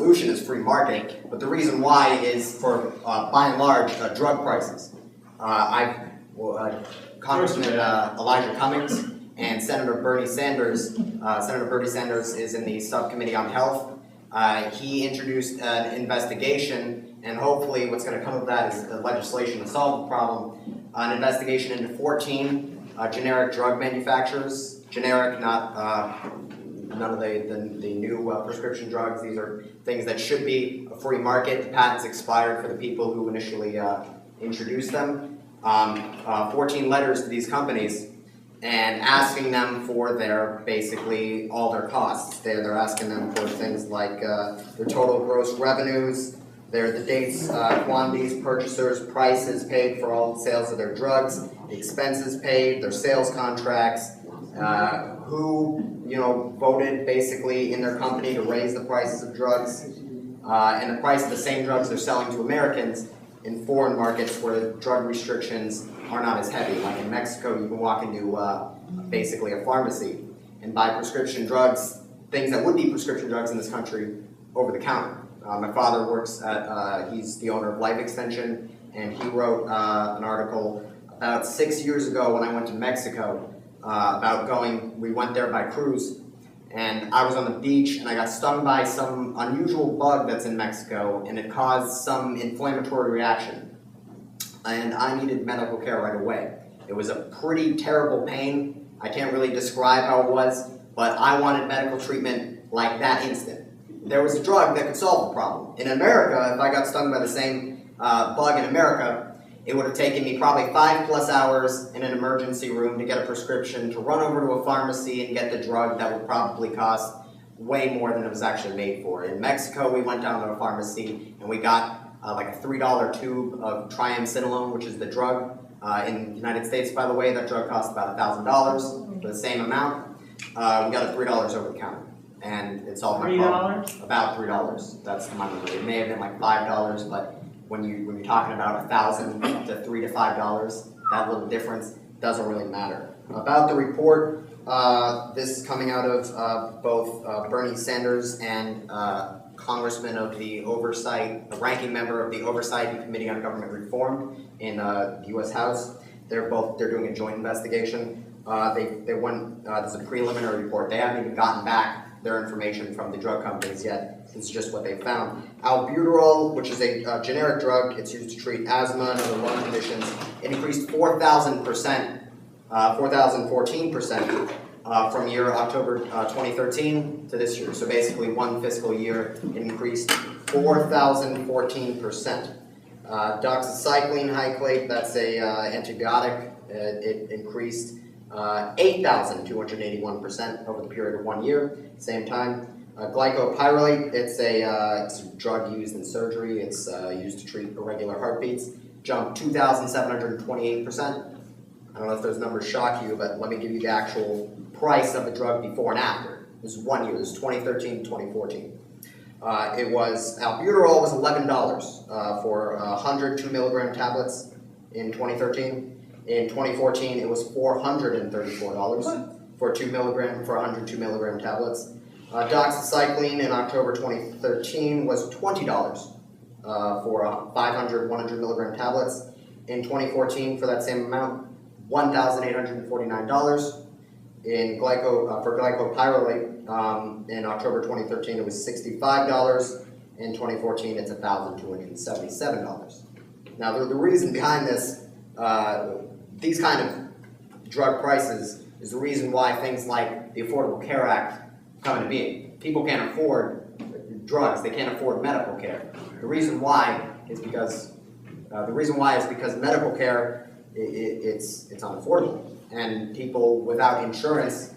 solution is free market, but the reason why is for, by and large, drug prices. Congressman Elijah Cummings and Senator Bernie Sanders. Senator Bernie Sanders is in the subcommittee on health. He introduced an investigation, and hopefully what's going to come of that is legislation to solve the problem. An investigation into 14 generic drug manufacturers. Generic, not none of the new prescription drugs. These are things that should be a free market. The patents expired for the people who initially introduced them. 14 letters to these companies and asking them for basically all their costs. They're asking them for things like their total gross revenues, the dates, quantities, purchasers, prices paid for all sales of their drugs, the expenses paid, their sales contracts, who voted basically in their company to raise the prices of drugs, and the price of the same drugs they're selling to Americans in foreign markets where drug restrictions are not as heavy. Like in Mexico, you can walk into basically a pharmacy and buy prescription drugs, things that would be prescription drugs in this country, over the counter. My father works at, he's the owner of Life Extension, and he wrote an article about 6 years ago when I went to Mexico we went there by cruise, and I was on the beach and I got stung by some unusual bug that's in Mexico, and it caused some inflammatory reaction. And I needed medical care right away. It was a pretty terrible pain. I can't really describe how it was, but I wanted medical treatment like that instant. There was a drug that could solve the problem. In America, if I got stung by the same bug in America, it would have taken me probably 5+ hours in an emergency room to get a prescription, to run over to a pharmacy and get the drug that would probably cost way more than it was actually made for. In Mexico, we went down to a pharmacy and we got like a $3 tube of triamcinolone, which is the drug. In the United States, by the way, that drug costs about $1,000 for the same amount. We got it $3 over the counter, and it solved my problem. About $3. That's my number. It may have been like $5, but when you're talking about $1,000 to $3 to $5, that little difference doesn't really matter. About the report, this is coming out of both Bernie Sanders and Congressman of the Oversight, a ranking member of the Oversight Committee on Government Reform in the U.S. House. They're doing a joint investigation. They went. There's a preliminary report. They haven't even gotten back their information from the drug companies yet. It's just what they found. Albuterol, which is a generic drug, it's used to treat asthma and other lung conditions. It increased 4,000%, 4,014% from year October 2013 to this year. So basically one fiscal year, it increased 4,014%. Doxycycline hyclate, that's a antibiotic. It increased 8,281% over the period of 1 year. Same time. Glycopyrrolate, it's a drug used in surgery. It's used to treat irregular heartbeats. Jumped 2,728%. I don't know if those numbers shock you, but let me give you the actual price of the drug before and after. This is 1 year. This is 2013 to 2014. Albuterol was $11 for 100 2-milligram tablets in 2013. In 2014, it was $434 for 100 2-milligram tablets. Doxycycline in October 2013 was $20 for 500 100-milligram tablets. In 2014, for that same amount, $1,849. For glycopyrrolate, in October 2013, it was $65. In 2014, it's $1,277. Now, the reason behind this, these kind of drug prices, is the reason why things like the Affordable Care Act come into being. People can't afford drugs; they can't afford medical care. The reason why is because medical care it's unaffordable, and people without insurance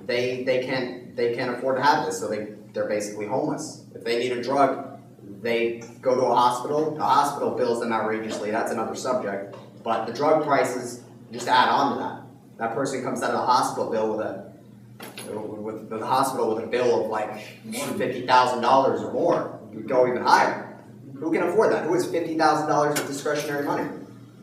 they can't afford to have this, so they're basically homeless. If they need a drug, they go to a hospital. The hospital bills them outrageously. That's another subject. But the drug prices just add on to that. That person comes out of the hospital bill with a bill of like $50,000 or more. You go even higher. Who can afford that? Who has $50,000 of discretionary money?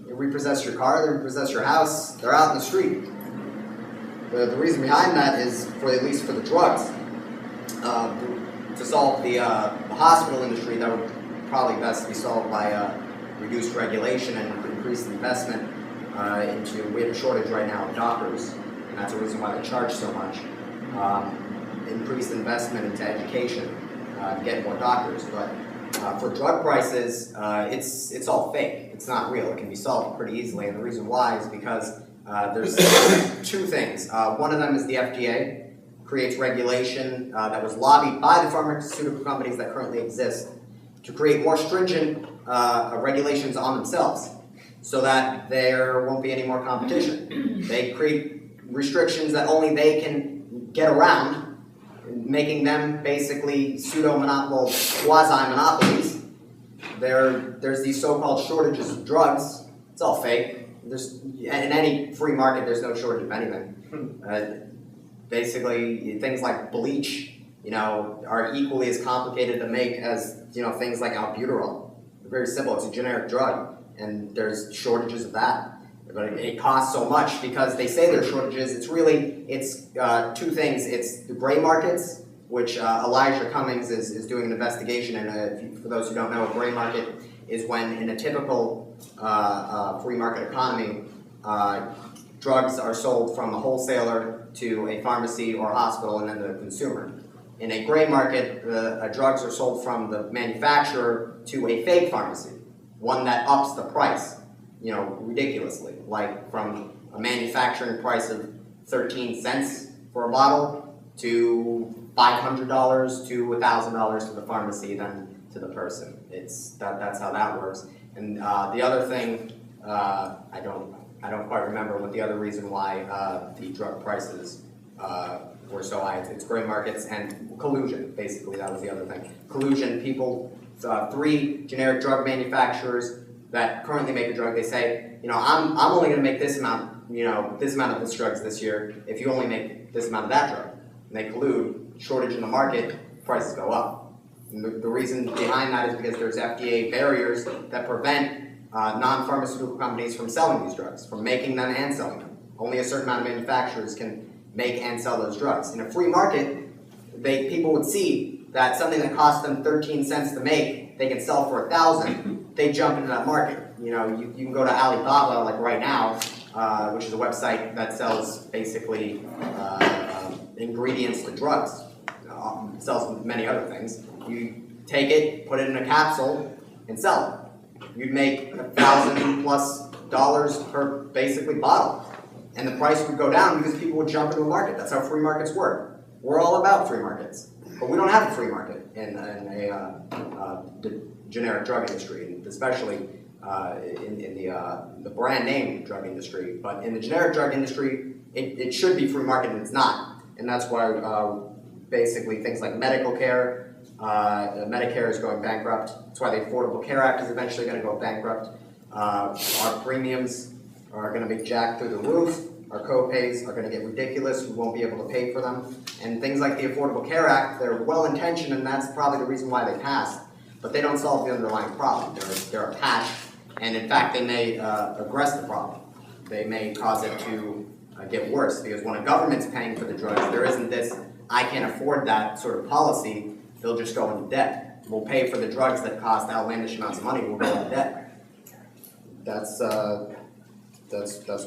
They repossess your car, they repossess your house, they're out in the street. The reason behind that is, at least for the drugs, to solve the hospital industry, that would probably best be solved by reduced regulation and increased investment into, we have a shortage right now of doctors, and that's the reason why they charge so much. Increased investment into education to get more doctors, but for drug prices, it's all fake. It's not real. It can be solved pretty easily, and the reason why is because there's two things. One of them is the FDA creates regulation that was lobbied by the pharmaceutical companies that currently exist to create more stringent regulations on themselves so that there won't be any more competition. They create restrictions that only they can get around, making them basically pseudo-monopoly, quasi-monopolies. There's these so-called shortages of drugs. It's all fake. In any free market, there's no shortage of anything. Basically, things like bleach, are equally as complicated to make as, things like albuterol. They're very simple. It's a generic drug, and there's shortages of that. But it costs so much because they say there's shortages. It's two things. It's the gray markets, which Elijah Cummings is doing an investigation. And for those who don't know, a gray market is when in a typical free market economy, drugs are sold from a wholesaler to a pharmacy or a hospital and then to the consumer. In a gray market, drugs are sold from the manufacturer to a fake pharmacy, one that ups the price, ridiculously, like from a manufacturing price of 13 cents for a bottle to $500 to $1,000 to the pharmacy, then to the person. That's how that works. And the other thing, I don't quite remember what the other reason why the drug prices were so high. It's gray markets and collusion, basically, that was the other thing. Collusion, people, 3 generic drug manufacturers that currently make a drug, they say, I'm only going to make this amount, this amount of this drugs this year if you only make this amount of that drug. And they collude, shortage in the market, prices go up. And the reason behind that is because there's FDA barriers that prevent non-pharmaceutical companies from selling these drugs, from making them and selling them. Only a certain amount of manufacturers can make and sell those drugs. In a free market, people would see that something that costs them 13 cents to make, they can sell for 1,000. They jump into that market. You can go to Alibaba, like right now, which is a website that sells basically ingredients to drugs. Sells many other things. You take it, put it in a capsule, and sell it. You'd make $1,000+ per basically bottle. And the price would go down because people would jump into a market. That's how free markets work. We're all about free markets. But we don't have a free market in the generic drug industry, and especially in the brand name drug industry. But in the generic drug industry, it should be free market, and it's not. And that's why basically things like medical care, Medicare is going bankrupt. That's why the Affordable Care Act is eventually going to go bankrupt. Our premiums are going to be jacked through the roof. Our co-pays are going to get ridiculous. We won't be able to pay for them. And things like the Affordable Care Act, they're well-intentioned, and that's probably the reason why they passed. But they don't solve the underlying problem. They're a patch, and in fact, they may aggress the problem. They may cause it to get worse, because when a government's paying for the drugs, there isn't this, I can't afford that sort of policy. They'll just go into debt. We'll pay for the drugs that cost outlandish amounts of money. We'll go into debt. That's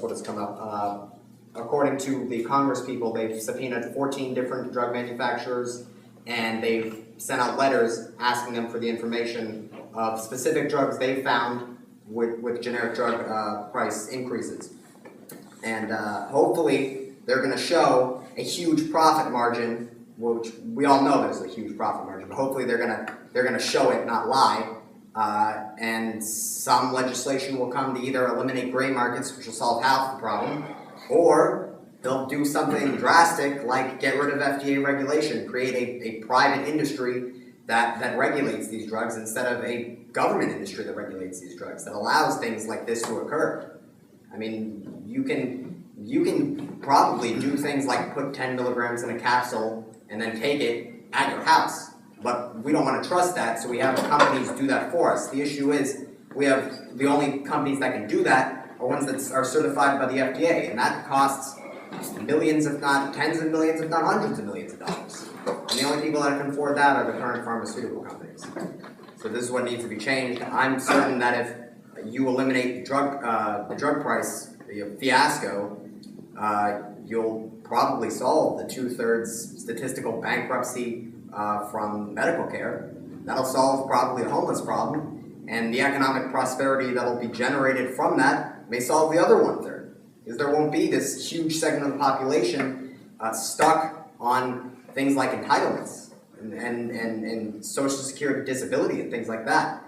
what has come up. According to the Congress people, they've subpoenaed 14 different drug manufacturers, and they've sent out letters asking them for the information of specific drugs they found with generic drug price increases. And hopefully they're going to show a huge profit margin, which we all know there's a huge profit margin, but hopefully they're going to show it, not lie. And some legislation will come to either eliminate gray markets, which will solve half the problem, or they'll do something drastic like get rid of FDA regulation, create a private industry that regulates these drugs instead of a government industry that regulates these drugs, that allows things like this to occur. I mean, you can probably do things like put 10 milligrams in a capsule and then take it at your house. But we don't want to trust that, so we have companies do that for us. The issue is we have the only companies that can do that are ones that are certified by the FDA, and that costs millions, if not tens of millions, if not hundreds of millions of dollars. And And the only people that can afford that are the current pharmaceutical companies. So this is what needs to be changed. I'm certain that if you eliminate the drug price fiasco, you'll probably solve the 2/3 statistical bankruptcy from medical care. That'll solve probably the homeless problem, and the economic prosperity that'll be generated from that may solve the other 1/3, because there won't be this huge segment of the population stuck on things like entitlements and social security disability and things like that.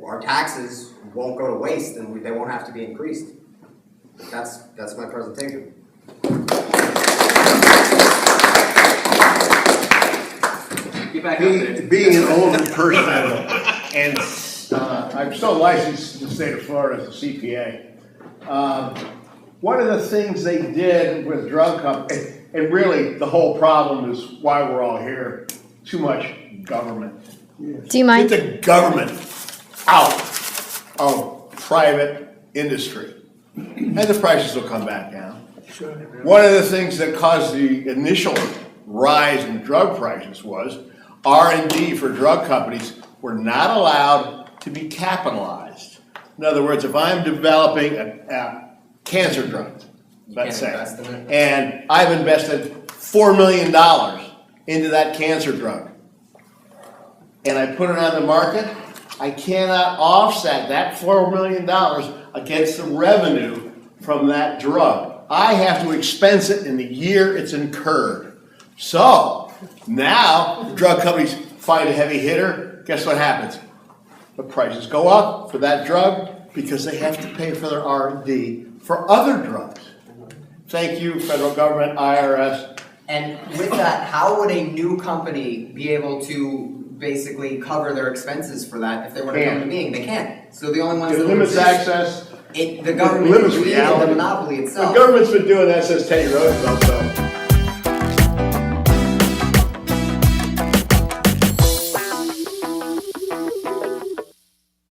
Our taxes won't go to waste, and they won't have to be increased. That's my presentation. Being an older person, and I'm still licensed in the state of Florida as a CPA, one of the things they did with drug companies, and really the whole problem is why we're all here, too much government. Do you mind? Get the government out of private industry, and the prices will come back down. Sure. One of the things that caused the initial rise in drug prices was R&D for drug companies were not allowed to be capitalized. In other words, if I'm developing a cancer drug, let's say, and I've invested $4 million into that cancer drug, and I put it on the market, I cannot offset that $4 million against the revenue from that drug. I have to expense it in the year it's incurred. So now the drug companies find a heavy hitter. Guess what happens? The prices go up for that drug because they have to pay for their R&D for other drugs. Thank you, federal government, IRS. And with that, how would a new company be able to basically cover their expenses for that if they were to come to being? They can't. So the only ones It that limits access. the government limits created reality. the monopoly itself. The government's been doing that since Teddy Roosevelt, so.